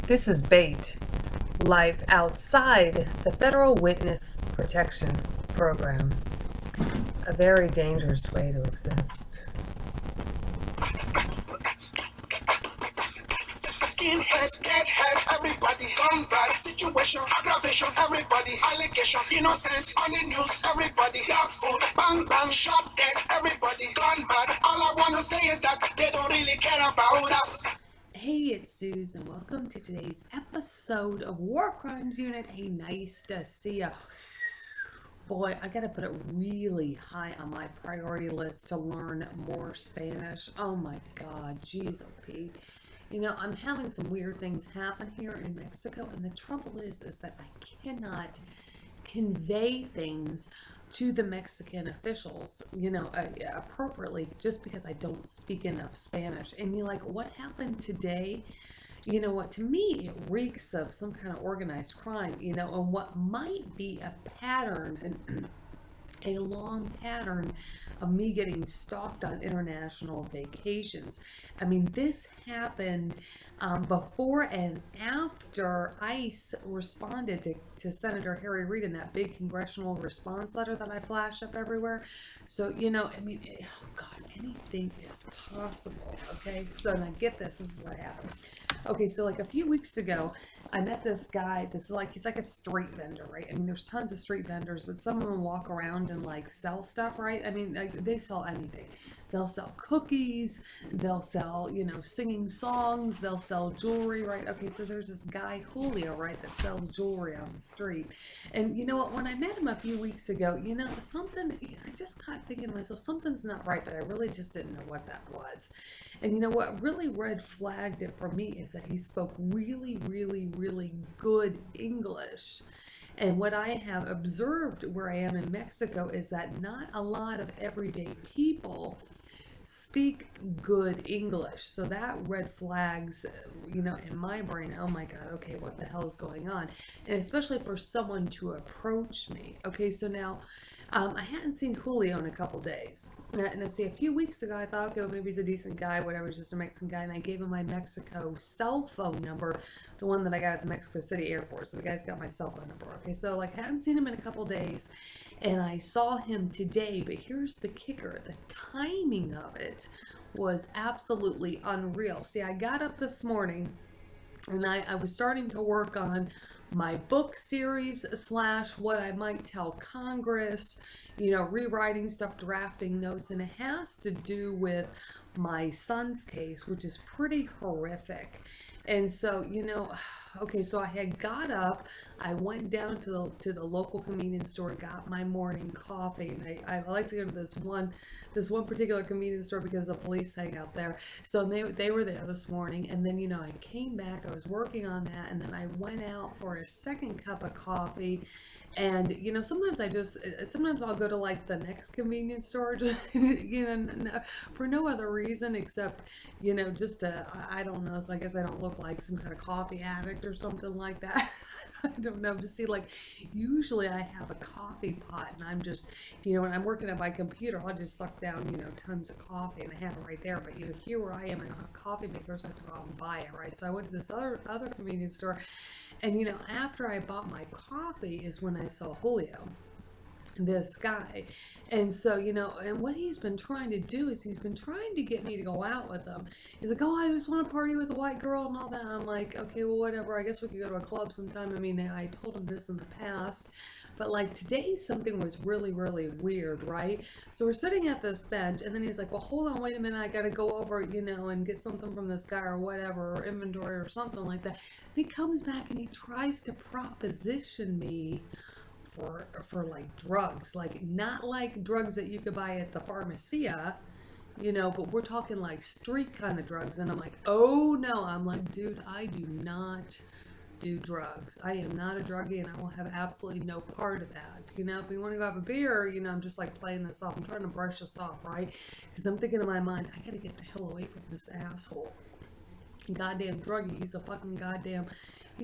This is BAIT, life outside the Federal Witness Protection Program. A very dangerous way to exist. Skinhead, deadhead, everybody, gun bad, situation, aggravation, everybody, allegation, innocence on the news, everybody, dog food, bang bang, shot dead, everybody, gun bad. All I wanna say is that they don't really care about us. Hey, it's Suze, and welcome to today's episode of War Crimes Unit. Hey, nice to see ya. Boy, I gotta put it really high on my priority list to learn more Spanish. Oh my God, jeez, oh Pete. You know, I'm having some weird things happen here in Mexico, and the trouble is that I cannot convey things to the Mexican officials, appropriately, just because I don't speak enough Spanish. And you're like, what happened today? You know what, to me, it reeks of some kind of organized crime, and what might be a pattern, a long pattern of me getting stalked on international vacations. I mean, this happened before and after ICE responded to Senator Harry Reid in that big congressional response letter that I flash up everywhere. So, oh God, anything is possible, okay? So now get this is what happened. Okay, so like a few weeks ago, I met this guy. He's like a street vendor, right? I mean, there's tons of street vendors, but some of them walk around and like sell stuff, right? I mean, like, they sell anything. They'll sell cookies, they'll sell, singing songs, they'll sell jewelry, right? Okay, so there's this guy, Julio, right, that sells jewelry on the street. And you know what, when I met him a few weeks ago, I just got thinking to myself, something's not right, but I really just didn't know what that was. And you know what really red flagged it for me is that he spoke really, really, really good English. And what I have observed where I am in Mexico is that not a lot of everyday people speak good English. So that red flags, in my brain, oh my God, okay, what the hell is going on? And especially for someone to approach me. Okay, so now I hadn't seen Julio in a couple days. And I see a few weeks ago, I thought, okay, well, maybe he's a decent guy, whatever, he's just a Mexican guy. And I gave him my Mexico cell phone number, the one that I got at the Mexico City airport. So the guy's got my cell phone number. Okay, so like, hadn't seen him in a couple days. And I saw him today, but here's the kicker. The timing of it was absolutely unreal. See, I got up this morning and I was starting to work on my book series / what I might tell Congress, rewriting stuff, drafting notes, and it has to do with my son's case, which is pretty horrific. And so, okay, so I had got up, I went down to the local convenience store, got my morning coffee, and I like to go to this one particular convenience store because the police hang out there. So they were there this morning, and then I came back, I was working on that, and then I went out for a second cup of coffee. And sometimes I'll go to like the next convenience store, just, for no other reason except, just to, I don't know. So I guess I don't look like some kind of coffee addict or something like that. I don't know. To see, like, usually I have a coffee pot and I'm just, when I'm working at my computer, I'll just suck down, tons of coffee and I have it right there. But, here where I am, I don't have a coffee maker, so I have to go out and buy it, right? So I went to this other convenience store, and, after I bought my coffee is when I saw Julio, this guy. And so, and what he's been trying to do is he's been trying to get me to go out with him. He's like, oh, I just want to party with a white girl and all that. And I'm like, okay, well, whatever. I guess we could go to a club sometime. I mean, I told him this in the past, but like today something was really, really weird, right? So we're sitting at this bench and then he's like, well, hold on, wait a minute. I got to go over, and get something from this guy or whatever, or inventory or something like that. And he comes back and he tries to proposition me for like drugs, like not like drugs that you could buy at the pharmacia, but we're talking like street kind of drugs. And I'm like, oh no, I'm like, dude, I do not do drugs. I am not a druggie and I will have absolutely no part of that. If we want to go have a beer, I'm just like playing this off. I'm trying to brush this off, right? Because I'm thinking in my mind, I got to get the hell away from this asshole. goddamn druggie. He's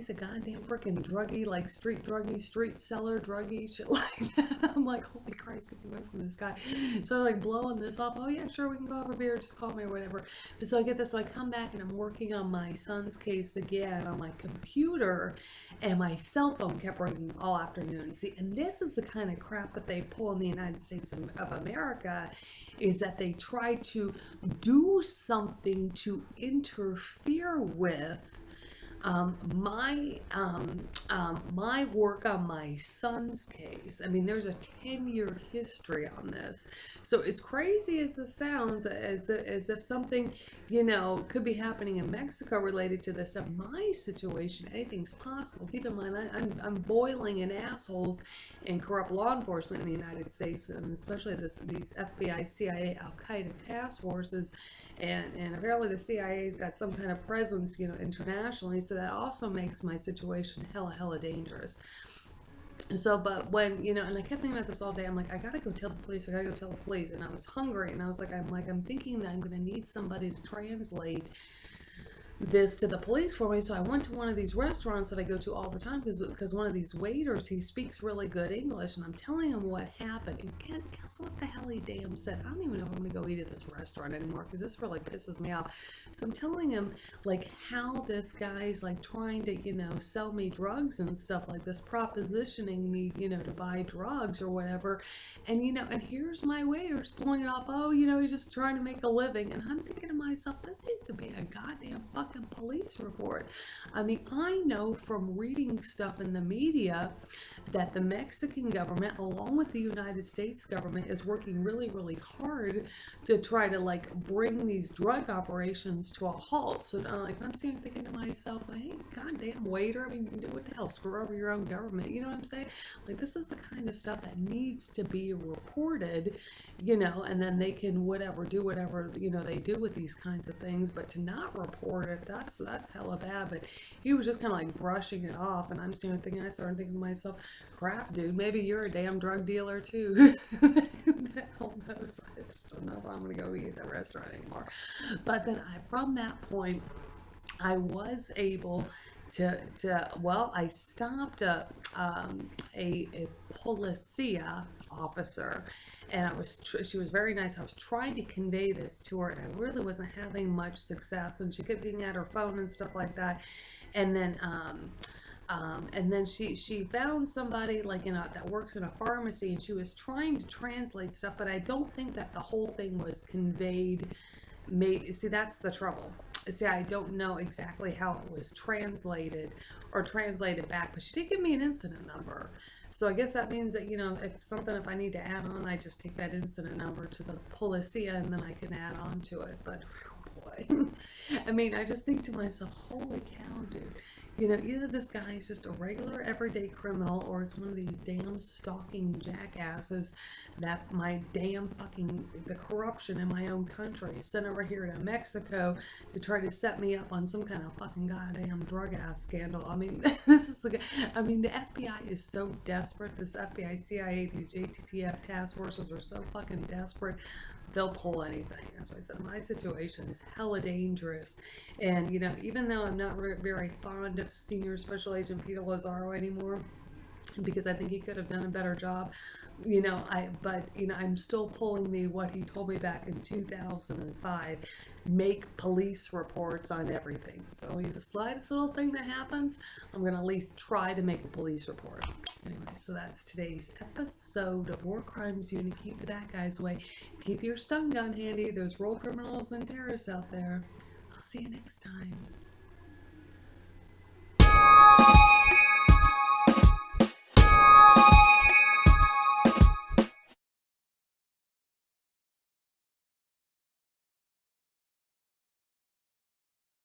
a goddamn freaking druggie, like street druggie, street seller druggie, shit like that. I'm like, holy Christ, get away from this guy. So I'm like blowing this off. Oh yeah, sure, we can go have a beer, just call me or whatever. But so I get this, so I come back and I'm working on my son's case again on my computer, and my cell phone kept ringing all afternoon. See, and this is the kind of crap that they pull in the United States of America, is that they try to do something to interfere with my work on my son's case. I mean, there's a 10-year history on this. So as crazy as this sounds, as if something, you know, could be happening in Mexico related to this, in my situation, anything's possible. Keep in mind, I'm boiling in assholes and corrupt law enforcement in the United States, and especially these FBI, CIA, Al-Qaeda task forces, and apparently the CIA's got some kind of presence, you know, internationally, so that also makes my situation hella dangerous. So, but when, you know, and I kept thinking about this all day, I'm like, I gotta go tell the police, and I was hungry, and I'm thinking that I'm gonna need somebody to translate this to the police for me. So I went to one of these restaurants that I go to all the time, because one of these waiters, he speaks really good English, and I'm telling him what happened, and guess what the hell he damn said? I don't even know if I'm gonna go eat at this restaurant anymore, because this really pisses me off. So I'm telling him like how this guy's like trying to, you know, sell me drugs and stuff like this, propositioning me, you know, to buy drugs or whatever, and you know, and here's my waiter blowing it off, oh, you know, he's just trying to make a living, and I'm thinking to myself, this needs to be a goddamn fucking police report. I mean, I know from reading stuff in the media that the Mexican government, along with the United States government, is working really hard to try to like bring these drug operations to a halt. So like, I'm sitting thinking to myself, hey, goddamn waiter, I mean, what the hell, screw over your own government, you know what I'm saying? Like, this is the kind of stuff that needs to be reported, you know, and then they can do whatever, you know, they do with these kinds of things. But to not report it, that's hella bad. But he was just kind of like brushing it off, and I'm sitting thinking, I started thinking to myself, crap, dude, maybe you're a damn drug dealer too. Hell knows. I just don't know if I'm gonna go eat at the restaurant anymore. But then from that point, I was able I stopped a policia officer, and she was very nice. I was trying to convey this to her, and I really wasn't having much success, and she kept being at her phone and stuff like that. And then she found somebody like that works in a pharmacy, and she was trying to translate stuff, but I don't think that the whole thing was conveyed. Maybe, see, that's the trouble. See, I don't know exactly how it was translated or translated back, but she did give me an incident number. So I guess that means that, you know, if I need to add on, I just take that incident number to the policia, and then I can add on to it. But boy, I mean, I just think to myself, holy cow, dude. You know, either this guy is just a regular everyday criminal, or it's one of these damn stalking jackasses that the corruption in my own country sent over here to Mexico to try to set me up on some kind of fucking goddamn drug ass scandal. I mean, the FBI is so desperate. This FBI, CIA, these JTTF task forces are so fucking desperate. They'll pull anything. That's why I said my situation is hella dangerous. And, you know, even though I'm not very fond of Senior Special Agent Peter Lazaro anymore, because I think he could have done a better job, you know, I'm still pulling what he told me back in 2005, make police reports on everything. So the slightest little thing that happens, I'm going to at least try to make a police report. Anyway, so that's today's episode of War Crimes Unit. Keep the bad guys away. Keep your stun gun handy. There's real criminals and terrorists out there. I'll see you next time.